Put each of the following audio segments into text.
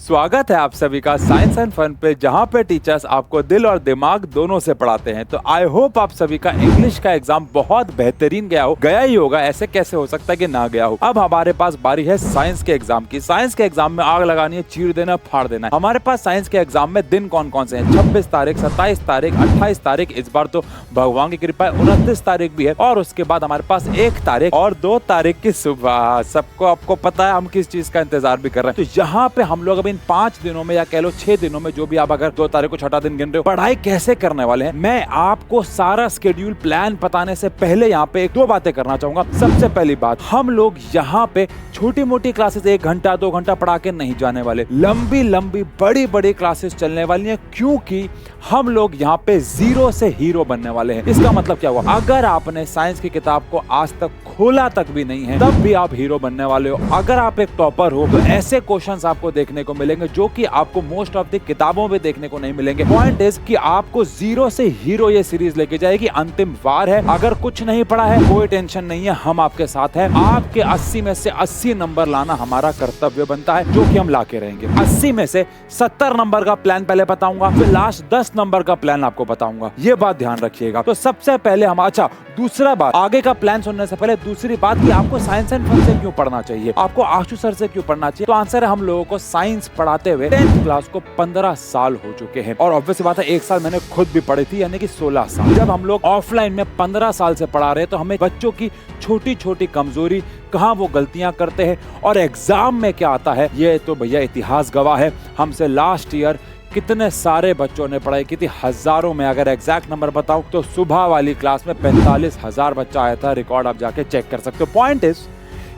स्वागत है आप सभी का साइंस एंड फन पे, जहाँ पे टीचर्स आपको दिल और दिमाग दोनों से पढ़ाते हैं। तो आई होप आप सभी का इंग्लिश का एग्जाम बहुत बेहतरीन गया ही होगा। ऐसे कैसे हो सकता है कि ना गया हो। अब हमारे पास बारी है साइंस के एग्जाम की। साइंस के एग्जाम में आग लगानी है, चीर देना, फाड़ देना है। हमारे पास साइंस के एग्जाम में दिन कौन कौन से हैं? 26 तारीख, 27 तारीख, 28 तारीख, इस बार तो भगवान की कृपा है 29 तारीख भी है, और उसके बाद हमारे पास 1 तारीख और 2 तारीख की सुबह। सबको आपको पता है हम किस चीज का इंतजार भी कर रहे हैं। तो यहाँ पे हम लोग अब इन 5 दिनों में या कह लो 6 दिनों में, जो भी आप अगर 2 तारीख को छठा दिन गिन रहे हो, पढ़ाई कैसे करने वाले हैं, मैं आपको सारा स्केड्यूल प्लान बताने से पहले यहाँ पे 1-2 बातें करना चाहूंगा। सबसे पहली बात, हम लोग यहाँ पे छोटी मोटी क्लासेस 1 घंटा 2 घंटा पढ़ा के नहीं जाने वाले। लंबी लंबी बड़ी बड़ी क्लासेस चलने वाली हैं, क्योंकि हम लोग यहाँ पे जीरो से हीरो बनने वाले हैं। इसका मतलब क्या हुआ? अगर आपने साइंस की किताब को आज तक खोला तक भी नहीं है, तब भी आप हीरो बनने वाले हो। अगर आप एक टॉपर हो तो ऐसे क्वेश्चंस आपको देखने को मिलेंगे जो कि आपको मोस्ट ऑफ द किताबों में देखने को नहीं मिलेंगे। पॉइंट इज कि आपको जीरो से हीरो ये सीरीज लेके जाएगी। अंतिम वार है। अगर कुछ नहीं पढ़ा है कोई टेंशन नहीं है, हम आपके साथ हैं। आपके 80 में से 80 नंबर लाना हमारा कर्तव्य बनता है, जो कि हम ला के रहेंगे। 80 में से 70 नंबर का प्लान पहले बताऊंगा, फिर लास्ट 10 नंबर का प्लान आपको बताऊंगा। ये बात ध्यान रखिएगा। तो सबसे पहले हम, अच्छा दूसरा बात, आगे का प्लान सुनने से पहले दूसरी बात कि आपको साइंस एंड फन से क्यों पढ़ना चाहिए, आपको आशु सर से क्यों पढ़ना चाहिए। तो आंसर है, हम लोगों को साइंस पढ़ाते हुए 10th क्लास को 15 साल हो चुके हैं, और ऑब्वियस बात है 1 साल मैंने खुद भी पढ़ी थी, यानी कि 16 साल। जब हम लोग ऑफलाइन में 15 साल से पढ़ा रहे हैं, तो हमें बच्चों की छोटी छोटी कमजोरी, कहाँ वो गलतियां करते हैं और एग्जाम में क्या आता है, ये तो भैया इतिहास गवाह है। हमसे लास्ट ईयर कितने सारे बच्चों ने पढ़ाई की थी, हजारों में। अगर एग्जैक्ट नंबर बताऊं तो सुबह वाली क्लास में 45,000 बच्चा आया था। रिकॉर्ड आप जाके चेक कर सकते हो। पॉइंट इज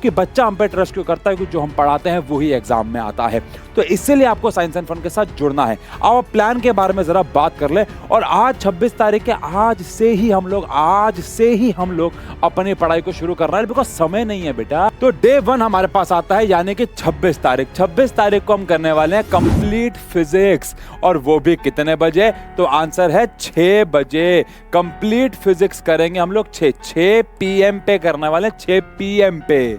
कि बच्चा हम पे ट्रस्ट क्यों करता है, कि जो हम पढ़ाते हैं वही एग्जाम में आता है। तो इसीलिए आपको साइंस एंड फन के साथ जुड़ना है। अब प्लान के बारे में जरा बात कर ले। और आज 26 तारीख के आज से ही हम लोग अपनी पढ़ाई को शुरू कर रहे हैं, बिकॉज समय नहीं है बेटा। तो डे 1 हमारे पास आता है, यानी कि 26 तारीख। 26 तारीख को हम करने वाले हैं कंप्लीट फिजिक्स, और वो भी कितने बजे? तो आंसर है 6 बजे। कंप्लीट फिजिक्स करेंगे हम लोग 6 PM पे करने वाले, 6 PM पे।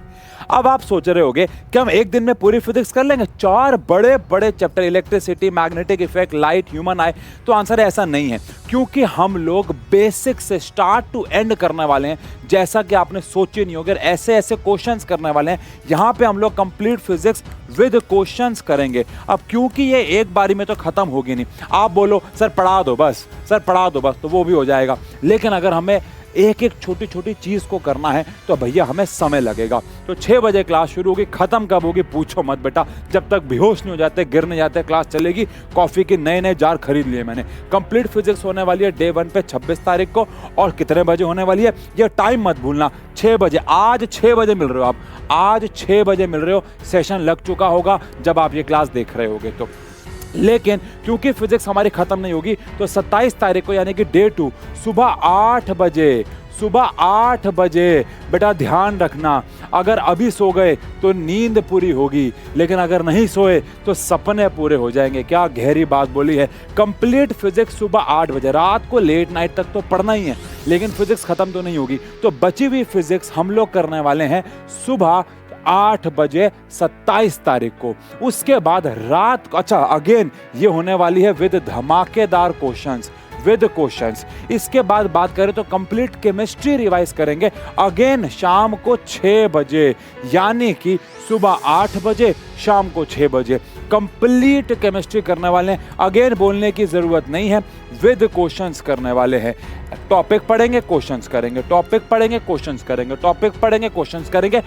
अब आप सोच रहे होंगे कि हम एक दिन में पूरी फिजिक्स कर लेंगे, 4 बड़े बड़े chapter, electricity, magnetic effect, light, human आई। तो आंसर है ऐसा नहीं है, क्योंकि हम लोग बेसिक से स्टार्ट टू एंड करने वाले हैं, जैसा कि आपने सोचे नहीं होगा। ऐसे ऐसे क्वेश्चंस करने वाले हैं यहाँ पे। हम लोग कंप्लीट फिजिक्स विद क्वेश्चंस करेंगे। अब क्योंकि ये एक बारी में तो खत्म होगी नहीं, आप बोलो सर पढ़ा दो बस, सर पढ़ा दो बस, तो वो भी हो जाएगा। लेकिन अगर हमें एक एक छोटी छोटी चीज को करना है तो भैया हमें समय लगेगा। तो 6 बजे क्लास शुरू होगी, खत्म कब होगी पूछो मत बेटा, जब तक बेहोश नहीं हो जाते, गिर नहीं जाते, क्लास चलेगी। कॉफी के नए जार खरीद लिए मैंने। कंप्लीट फिजिक्स होने वाली है डे 1 पे 26 तारीख को, और कितने बजे होने वाली है ये टाइम मत भूलना, 6 बजे। आज 6 बजे मिल रहे हो आप, आज 6 बजे मिल रहे हो। सेशन लग चुका होगा जब आप ये क्लास देख रहे होगे तो। लेकिन क्योंकि फिजिक्स हमारी खत्म नहीं होगी, तो 27 तारीख को यानी कि डे 2 सुबह 8 बजे बेटा ध्यान रखना। अगर अभी सो गए तो नींद पूरी होगी, लेकिन अगर नहीं सोए तो सपने पूरे हो जाएंगे। क्या गहरी बात बोली है। कंप्लीट फिजिक्स सुबह 8 बजे। रात को लेट नाइट तक तो पढ़ना ही है, लेकिन फिजिक्स खत्म तो नहीं होगी। तो बची हुई फिजिक्स हम लोग करने वाले हैं सुबह 8 बजे 27 तारीख को। उसके बाद रात को, अच्छा अगेन ये होने वाली है विद धमाकेदार क्वेश्चंस, विद क्वेश्चंस। इसके बाद बात करें तो कंप्लीट केमिस्ट्री रिवाइज करेंगे अगेन शाम को 6 बजे, यानी कि सुबह 8 बजे शाम को 6 बजे कंप्लीट केमिस्ट्री करने वाले हैं। अगेन बोलने की जरूरत नहीं है, विद क्वेश्चंस करने वाले हैं। टॉपिक पढ़ेंगे, क्वेश्चंस करेंगे, टॉपिक पढ़ेंगे, क्वेश्चंस करेंगे, टॉपिक पढ़ेंगे, क्वेश्चंस करेंगे।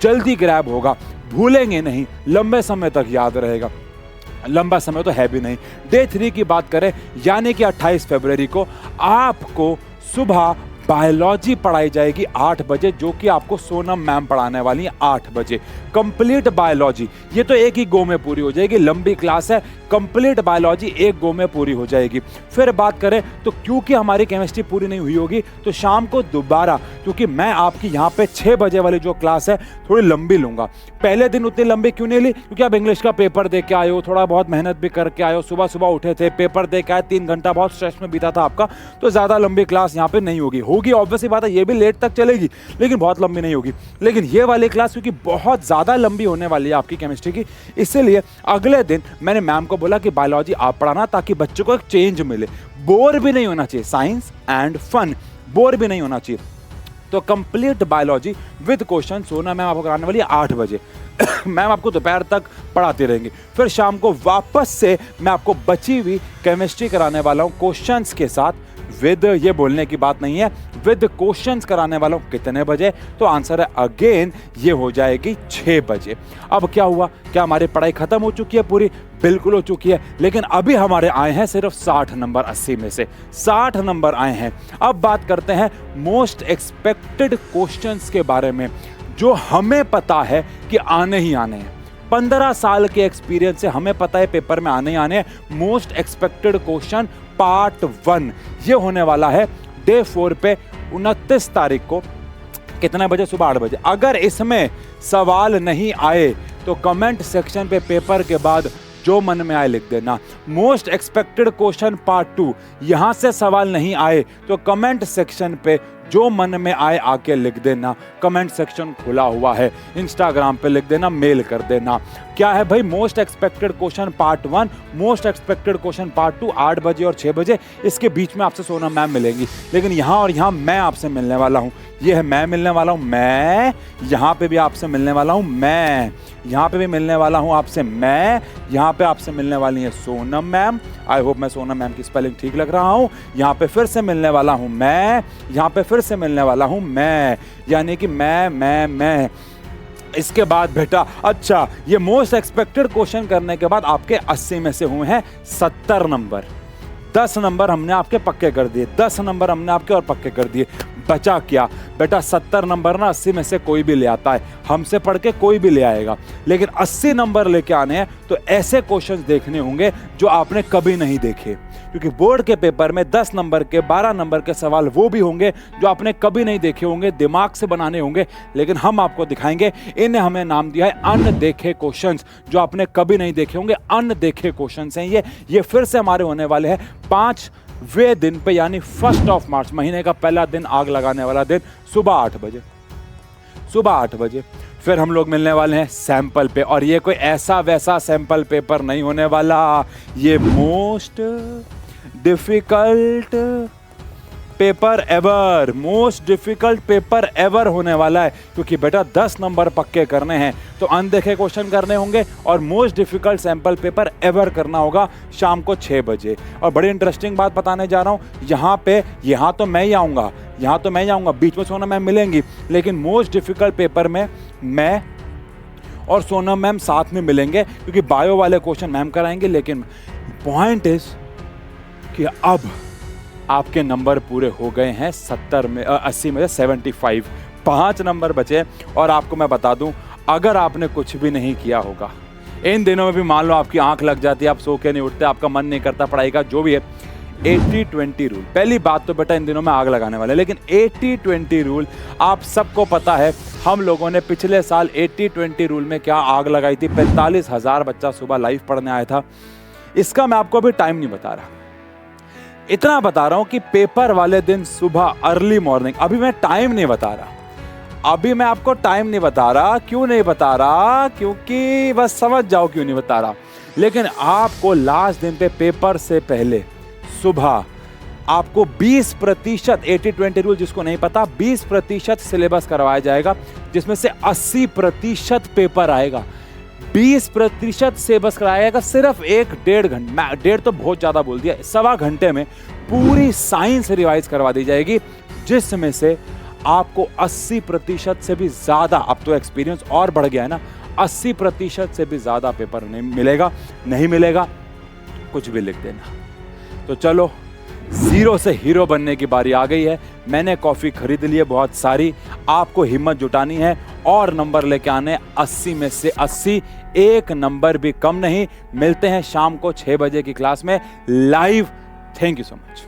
जल्दी ग्रैब होगा, भूलेंगे नहीं, लंबे समय तक याद रहेगा। लंबा समय तो है भी नहीं। डे 3 की बात करें, यानी कि 28 फरवरी को आपको सुबह बायोलॉजी पढ़ाई जाएगी 8 बजे, जो कि आपको सोनम मैम पढ़ाने वाली है 8 बजे। कंप्लीट बायोलॉजी ये तो एक ही गो में पूरी हो जाएगी, लंबी क्लास है। कंप्लीट बायोलॉजी एक गो में पूरी हो जाएगी। फिर बात करें तो क्योंकि हमारी केमिस्ट्री पूरी नहीं हुई होगी, तो शाम को दोबारा, क्योंकि मैं आपकी यहाँ पे 6 बजे वाली जो क्लास है थोड़ी लंबी लूंगा। पहले दिन उतनी लंबी क्यों नहीं ली? क्योंकि आप इंग्लिश का पेपर दे के आए हो, थोड़ा बहुत मेहनत भी करके आए हो, सुबह सुबह उठे थे, पेपर दे के आए, 3 घंटा बहुत स्ट्रेस में बीता था आपका, तो ज्यादा लंबी क्लास यहाँ पे नहीं होगी। होगी, ऑब्वियसली बात है ये भी लेट तक चलेगी, लेकिन बहुत लंबी नहीं होगी। लेकिन ये वाली क्लास क्योंकि बहुत ज़्यादा लंबी होने वाली है आपकी केमिस्ट्री की, इसलिए अगले दिन मैंने मैम को बोला कि बायोलॉजी आप पढ़ाना ताकि बच्चों को एक चेंज मिले, बोर भी नहीं होना चाहिए, साइंस एंड फन, बोर भी नहीं होना चाहिए। तो कंप्लीट बायोलॉजी विद क्वेश्चन सोना मैम आपको कराने वाली है 8 बजे। मैम आपको दोपहर तक पढ़ाती रहेंगी, फिर शाम को वापस से मैं आपको बची हुई केमिस्ट्री कराने वाला हूँ क्वेश्चंस के साथ, विद ये बोलने की बात नहीं है, विद क्वेश्चंस कराने वाला हूँ। कितने बजे? तो आंसर है अगेन ये हो जाएगी 6 बजे। अब क्या हुआ, क्या हमारी पढ़ाई खत्म हो चुकी है पूरी? बिल्कुल हो चुकी है, लेकिन अभी हमारे आए हैं सिर्फ 60 नंबर, 80 में से 60 नंबर आए हैं। अब बात करते हैं मोस्ट एक्सपेक्टेड क्वेश्चंस के बारे में, जो हमें पता है कि आने ही आने हैं। 15 साल के एक्सपीरियंस से हमें पता है पेपर में आने ही आने हैं। मोस्ट एक्सपेक्टेड क्वेश्चन पार्ट 1 ये होने वाला है डे 4 पे 29 तारीख को। कितने बजे? सुबह 8 बजे। अगर इसमें सवाल नहीं आए तो कमेंट सेक्शन पे पेपर के बाद जो मन में आए लिख देना। मोस्ट एक्सपेक्टेड क्वेश्चन पार्ट 2, यहां से सवाल नहीं आए तो कमेंट सेक्शन पे जो मन में आए आके लिख देना। कमेंट सेक्शन खुला हुआ है, इंस्टाग्राम पे लिख देना, मेल कर देना। क्या है भाई? Most expected question part 1, most expected question part 2, 8 बजे और 6 बजे। इसके बीच में आपसे सोना मैम मिलेंगी, लेकिन यहाँ और यहाँ मैं आपसे मिलने वाला हूँ। ये है मैं मिलने वाला हूँ, मैं यहाँ पे भी आपसे मिलने वाला हूँ, मैं यहाँ पे भी मिलने वाला हूँ आपसे, मैं यहाँ पे आपसे मिलने वाली है सोनम मैम। आई होप मैं सोनम मैम की स्पेलिंग ठीक लग रहा हूँ। यहाँ पे फिर से मिलने वाला हूँ मैं, यहाँ पे फिर से मिलने वाला हूँ मैं, यानी कि मैं। इसके बाद बेटा अच्छा, ये मोस्ट एक्सपेक्टेड क्वेश्चन करने के बाद आपके 80 में से हुए हैं 70 नंबर। 10 नंबर हमने आपके पक्के कर दिए, 10 नंबर हमने आपके और पक्के कर दिए। बचा क्या बेटा? 70 नंबर ना 80 में से कोई भी ले आता है, हमसे पढ़ के कोई भी ले आएगा, लेकिन 80 नंबर लेके आने हैं तो ऐसे क्वेश्चंस देखने होंगे जो आपने कभी नहीं देखे, क्योंकि बोर्ड के पेपर में 10 नंबर के 12 नंबर के सवाल वो भी होंगे जो आपने कभी नहीं देखे होंगे, दिमाग से बनाने होंगे, लेकिन हम आपको दिखाएंगे। इन्हें हमने नाम दिया है अनदेखे क्वेश्चंस, जो आपने कभी नहीं देखे होंगे, अनदेखे क्वेश्चंस हैं ये फिर से हमारे होने वाले हैं 5वें दिन पे, यानी 1 मार्च, महीने का पहला दिन, आग लगाने वाला दिन, सुबह 8 बजे। सुबह 8 बजे फिर हम लोग मिलने वाले हैं सैंपल पे, और ये कोई ऐसा वैसा सैंपल पेपर नहीं होने वाला, ये most difficult paper ever, most difficult paper ever होने वाला है, क्योंकि बेटा 10 नंबर पक्के करने हैं तो अनदेखे क्वेश्चन करने होंगे और most difficult sample paper ever करना होगा शाम को 6 बजे। और बड़ी इंटरेस्टिंग बात बताने जा रहा हूँ, यहाँ तो मैं ही आऊँगा, बीच में सोनम मैम मिलेंगी, लेकिन मोस्ट डिफिकल्ट पेपर में मैं और सोनम मैम साथ में मिलेंगे, क्योंकि बायो वाले क्वेश्चन मैम कराएंगे। लेकिन पॉइंट इज कि अब आपके नंबर पूरे हो गए हैं 80 में से 75, 5 नंबर बचे। और आपको मैं बता दूं, अगर आपने कुछ भी नहीं किया होगा इन दिनों में भी, मान लो आपकी आंख लग जाती है, आप सो के नहीं उठते, आपका मन नहीं करता पढ़ाई का, जो भी है, 80-20 रूल। पहली बात तो बेटा इन दिनों में आग लगाने वाले, लेकिन 80-20 रूल आप सबको पता है। हम लोगों ने पिछले साल 80-20 रूल में क्या आग लगाई थी, 45,000 बच्चा सुबह लाइव पढ़ने आया था। इसका मैं आपको अभी टाइम नहीं बता रहा, इतना बता रहा हूं कि पेपर वाले दिन सुबह अर्ली मॉर्निंग, अभी मैं टाइम नहीं बता रहा, अभी मैं आपको टाइम नहीं बता रहा। क्यों नहीं बता रहा? क्योंकि बस समझ जाओ क्यों नहीं बता रहा। लेकिन आपको लास्ट दिन पे पेपर से पहले सुबह आपको 20%, 80-20 रूल जिसको नहीं पता, 20% सिलेबस करवाया जाएगा, जिसमें से 80% पेपर आएगा। 20% सिलेबस कराया जाएगा सिर्फ 1-1.5 घंटे, 1.5 तो बहुत ज्यादा बोल दिया, 1.25 घंटे में पूरी साइंस रिवाइज करवा दी जाएगी, जिसमें से आपको 80% से भी ज्यादा, अब तो एक्सपीरियंस और बढ़ गया है ना, 80% से भी ज्यादा पेपर नहीं मिलेगा, कुछ भी लिख देना। तो चलो, 0 से हीरो बनने की बारी आ गई है। मैंने कॉफी खरीद ली है बहुत सारी, आपको हिम्मत जुटानी है और नंबर लेके आने 80 में से 80, एक नंबर भी कम नहीं। मिलते हैं शाम को 6 बजे की क्लास में live. Thank you so much.